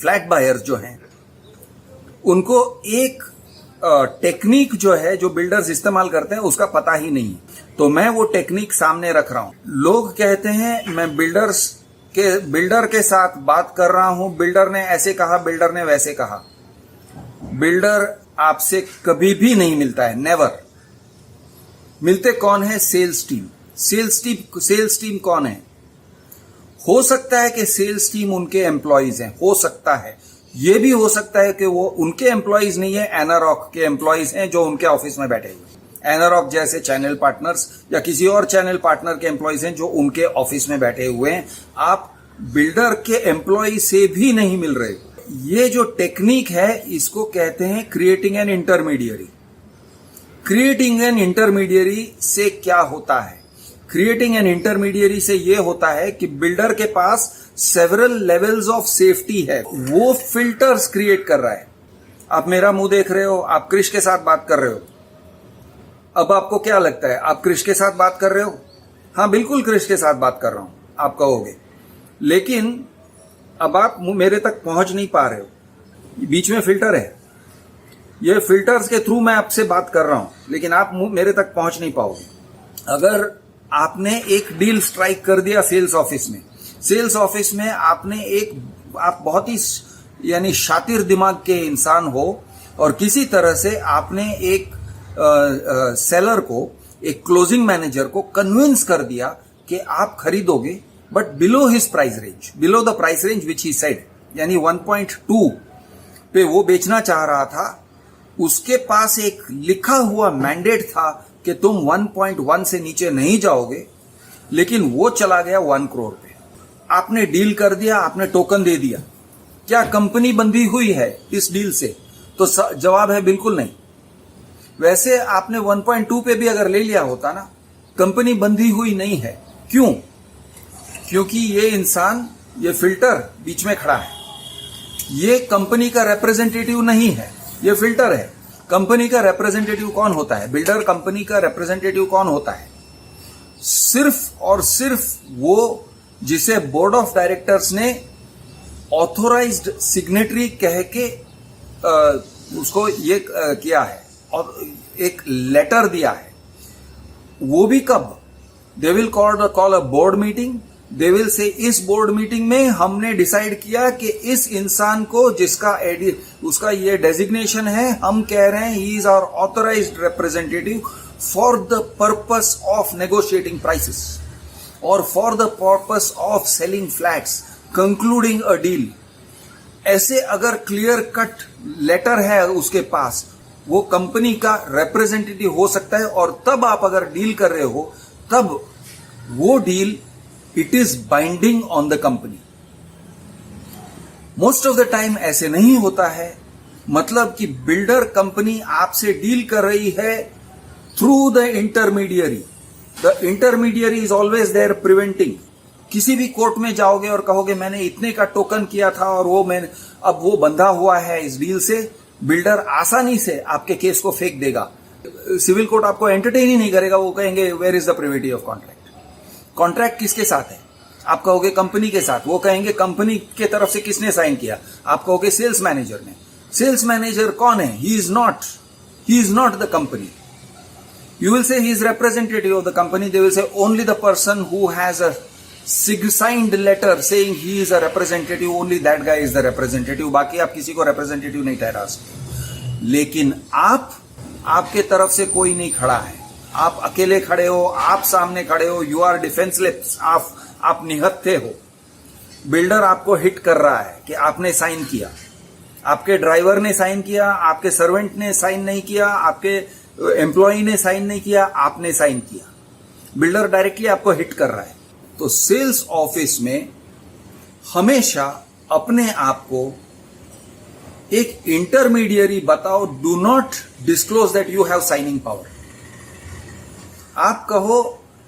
Flat buyers जो हैं उनको एक टेक्निक जो है जो बिल्डर्स इस्तेमाल करते हैं उसका पता ही नहीं। तो मैं वो टेक्निक सामने रख रहा हूं। लोग कहते हैं मैं बिल्डर के साथ बात कर रहा हूं, बिल्डर ने ऐसे कहा, बिल्डर ने वैसे कहा। बिल्डर आपसे कभी भी नहीं मिलता है, नेवर। मिलते कौन है? Sales team. सेल्स टीम कौन है? हो सकता है कि सेल्स टीम उनके एम्प्लॉइज हैं, हो सकता है। ये भी हो सकता है कि वो उनके एम्प्लॉइज नहीं है, एनारॉक के एम्प्लॉइज हैं जो उनके ऑफिस में बैठे हुए। एनारॉक जैसे चैनल पार्टनर्स या किसी और चैनल पार्टनर के एम्प्लॉइज हैं जो उनके ऑफिस में बैठे हुए हैं। आप बिल्डर के एम्प्लॉय से भी नहीं मिल रहे। ये जो टेक्निक है इसको कहते हैं creating an intermediary. Creating an intermediary से क्या होता है? क्रिएटिंग एन इंटरमीडियरी से यह होता है कि बिल्डर के पास सेवरल लेवल्स ऑफ सेफ्टी है, वो फिल्टर्स क्रिएट कर रहा है। आप मेरा मुंह देख रहे हो, आप क्रिश के साथ बात कर रहे हो। अब आपको क्या लगता है, आप क्रिश के साथ बात कर रहे हो? हाँ, बिल्कुल क्रिश के साथ बात कर रहा हूं, आप कहोगे। लेकिन अब आप मेरे तक पहुंच नहीं पा रहे हो, बीच में फिल्टर है। ये फिल्टर्स के थ्रू मैं आपसे बात कर रहा हूं, लेकिन आप मेरे तक पहुंच नहीं पाओगे। अगर आपने एक डील स्ट्राइक कर दिया सेल्स ऑफिस में आप बहुत ही यानी शातिर दिमाग के इंसान हो और किसी तरह से आपने एक सेलर को, एक क्लोजिंग मैनेजर को कन्विंस कर दिया कि आप खरीदोगे, but below his price range, below the price range which he said, यानी 1.2 पे वो बेचना चाह रहा था। उसके पास एक लिखा हुआ मैंडेट था कि तुम 1.1 से नीचे नहीं जाओगे, लेकिन वो चला गया 1 करोड़ पे। आपने डील कर दिया, आपने टोकन दे दिया। क्या कंपनी बंधी हुई है इस डील से? तो जवाब है बिल्कुल नहीं। वैसे आपने 1.2 पे भी अगर ले लिया होता ना, कंपनी बंधी हुई नहीं है। क्यों? क्योंकि ये इंसान, ये फिल्टर बीच में खड़ा है। ये कंपनी का रिप्रेजेंटेटिव नहीं है, ये फिल्टर है। कंपनी का रिप्रेजेंटेटिव कौन होता है? बिल्डर कंपनी का रिप्रेजेंटेटिव कौन होता है? सिर्फ और सिर्फ वो जिसे बोर्ड ऑफ डायरेक्टर्स ने ऑथोराइज्ड सिग्नेटरी कह के उसको ये किया है और एक लेटर दिया है। वो भी कब? They will call a board meeting. They will say इस बोर्ड मीटिंग में हमने डिसाइड किया कि इस इंसान को, जिसका उसका ये डेजिग्नेशन है, हम कह रहे हैं he is our authorised representative for the purpose of negotiating prices और for the purpose of selling flats, concluding a deal. ऐसे अगर क्लियर कट लेटर है उसके पास, वो कंपनी का रिप्रेजेंटेटिव हो सकता है। और तब आप अगर डील कर रहे हो, तब वो deal it is binding on the company. Most of the time ऐसे नहीं होता है। मतलब कि बिल्डर कंपनी आपसे डील कर रही है through the intermediary. The intermediary is always there preventing. किसी भी कोर्ट में जाओगे और कहोगे मैंने इतने का टोकन किया था और अब वो बंधा हुआ है इस डील से, बिल्डर आसानी से आपके केस को फेंक देगा। सिविल कोर्ट आपको एंटरटेन ही नहीं करेगा। वो कहेंगे where is the privity of contract. Contract किसके साथ है? आप कहोगे कंपनी के साथ। वो कहेंगे कंपनी के तरफ से किसने साइन किया? आप कहोगे सेल्स मैनेजर ने। सेल्स मैनेजर कौन है? He is not the company. You will say he is representative of the company. They will say only the person who has a signed letter saying he is a representative, only that guy is the representative. बाकी आप किसी को representative नहीं ठहरा सकते। लेकिन आपके तरफ से कोई नहीं खड़ा है। आप अकेले खड़े हो, आप सामने खड़े हो, यू आर डिफेंसलेस, आप निहत्थे हो। बिल्डर आपको हिट कर रहा है कि आपने साइन किया, आपके ड्राइवर ने साइन किया, आपके सर्वेंट ने साइन नहीं किया, आपके एम्प्लॉई ने साइन नहीं किया, आपने साइन किया। बिल्डर डायरेक्टली आपको हिट कर रहा है। तो सेल्स ऑफिस में हमेशा अपने आप को एक इंटरमीडियरी बताओ। Do not disclose that you have signing power. आप कहो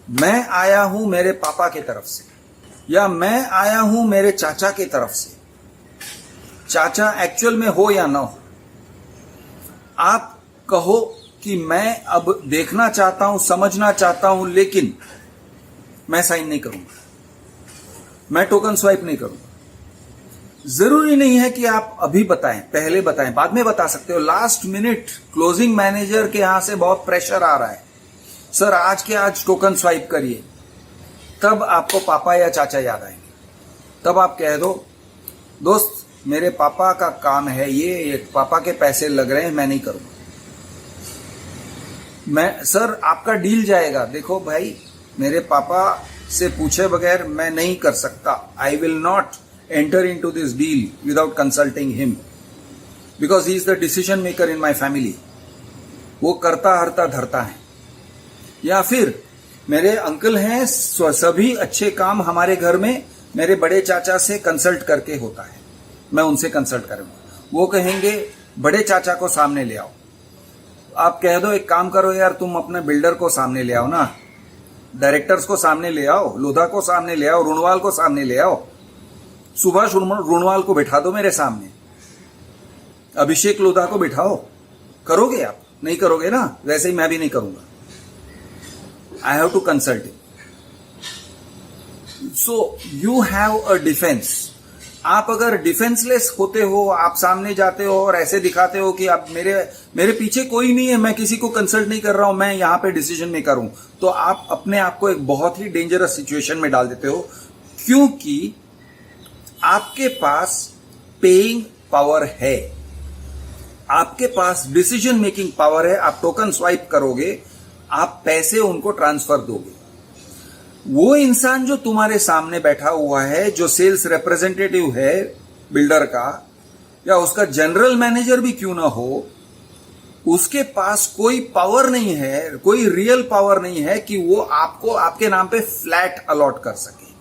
मैं आया हूं मेरे पापा के तरफ से, या मैं आया हूं मेरे चाचा के तरफ से, चाचा एक्चुअल में हो या ना हो। आप कहो कि मैं अब देखना चाहता हूं, समझना चाहता हूं, लेकिन मैं साइन नहीं करूंगा, मैं टोकन स्वाइप नहीं करूंगा। जरूरी नहीं है कि आप अभी बताएं, पहले बताएं, बाद में बता सकते हो। लास्ट मिनट क्लोजिंग मैनेजर के यहां से बहुत प्रेशर आ रहा है, सर आज के आज टोकन स्वाइप करिए, तब आपको पापा या चाचा याद आएंगे। तब आप कह दो, दोस्त मेरे पापा का काम है ये पापा के पैसे लग रहे हैं, मैं नहीं करूंगा। मैं सर आपका डील जाएगा, देखो भाई मेरे पापा से पूछे बगैर मैं नहीं कर सकता, I will not enter into this deal without consulting him because he is the decision maker in my family. वो करता हरता धरता है। या फिर मेरे अंकल हैं, सभी अच्छे काम हमारे घर में मेरे बड़े चाचा से कंसल्ट करके होता है, मैं उनसे कंसल्ट करूंगा। वो कहेंगे बड़े चाचा को सामने ले आओ। आप कह दो एक काम करो यार, तुम अपने बिल्डर को सामने ले आओ ना, डायरेक्टर्स को सामने ले आओ, लोधा को सामने ले आओ, रुणवाल को सामने ले आओ, सुभाष रुणवाल को बिठा दो मेरे सामने, अभिषेक लोधा को बिठाओ। करोगे आप? नहीं करोगे ना, वैसे ही मैं भी नहीं करूंगा। I have to consult. So you have a defence. आप अगर डिफेंसलेस होते हो, आप सामने जाते हो और ऐसे दिखाते हो कि आप मेरे पीछे कोई नहीं है, मैं किसी को कंसल्ट नहीं कर रहा हूं, मैं यहां पे डिसीजन मेकर हूं, तो आप अपने आप को एक बहुत ही डेंजरस सिचुएशन में डाल देते हो, क्योंकि आपके पास पेइंग पावर है, आपके पास डिसीजन मेकिंग पावर है। आप टोकन स्वाइप करोगे, आप पैसे उनको ट्रांसफर दोगे। वो इंसान जो तुम्हारे सामने बैठा हुआ है, जो सेल्स रिप्रेजेंटेटिव है बिल्डर का, या उसका जनरल मैनेजर भी क्यों ना हो, उसके पास कोई पावर नहीं है, कोई रियल पावर नहीं है कि वो आपको आपके नाम पे फ्लैट अलॉट कर सके।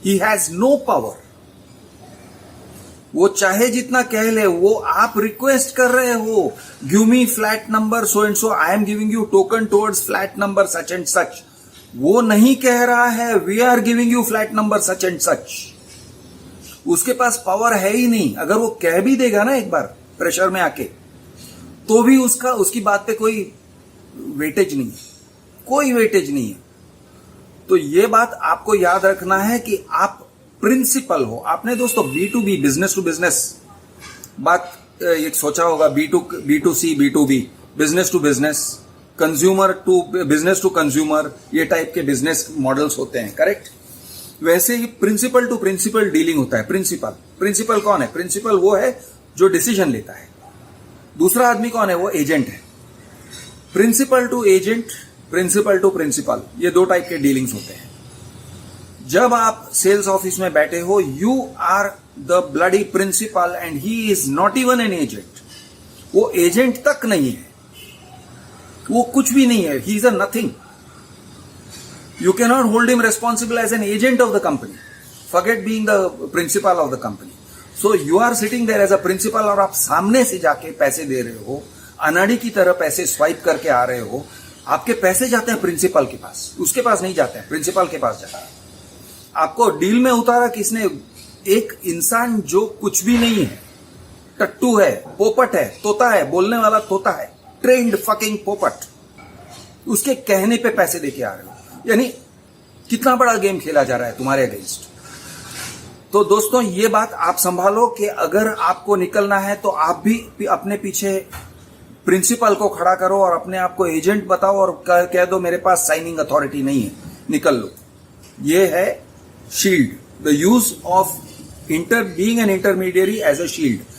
He has no power. वो चाहे जितना कह ले, वो आप रिक्वेस्ट कर रहे हो, give me flat number so and so, I am giving you token towards flat number such and such. वो नहीं कह रहा है we are giving you flat number such and such. उसके पास पावर है ही नहीं। अगर वो कह भी देगा ना एक बार प्रेशर में आके, तो भी उसकी बात पे कोई वेटेज नहीं है, कोई वेटेज नहीं है। तो ये बात आपको याद रखना है कि आप प्रिंसिपल हो। आपने दोस्तों B2B, बिजनेस टू बिजनेस बात एक सोचा होगा, B2C, B2B, business to business, consumer to business to consumer, ये टाइप के बिजनेस मॉडल्स होते हैं, करेक्ट? वैसे ही प्रिंसिपल टू प्रिंसिपल डीलिंग होता है। प्रिंसिपल कौन है? प्रिंसिपल वो है जो डिसीजन लेता है। दूसरा आदमी कौन है? वो एजेंट है। Principal to agent, principal to principal, ये दो टाइप के डीलिंग्स होते हैं। जब आप सेल्स ऑफिस में बैठे हो, you are the bloody principal and he is not even an agent. वो एजेंट तक नहीं है, वो कुछ भी नहीं है, he is a nothing. You can not hold him responsible as an agent of the company, forget being the principal of the company. So you are sitting there as a principal, और आप सामने से जाके पैसे दे रहे हो, अनाड़ी की तरह पैसे स्वाइप करके आ रहे हो। आपके पैसे जाते हैं प्रिंसिपल के पास, उसके पास नहीं जाते हैं, प्रिंसिपल के पास जाते हैं। आपको डील में उतारा किसने? एक इंसान जो कुछ भी नहीं है, टट्टू है, पोपट है, तोता है, बोलने वाला तोता है, ट्रेंड फकिंग पोपट, उसके कहने पे पैसे देके आ रहे हो। यानी कितना बड़ा गेम खेला जा रहा है तुम्हारे अगेंस्ट। तो दोस्तों ये बात आप संभालो कि अगर आपको निकलना है तो आप भी अपने पीछे प्रिंसिपल को खड़ा करो और अपने आप को एजेंट बताओ और कह दो मेरे पास साइनिंग अथॉरिटी नहीं है, निकल लो। ये है shield, the use of being an intermediary as a shield.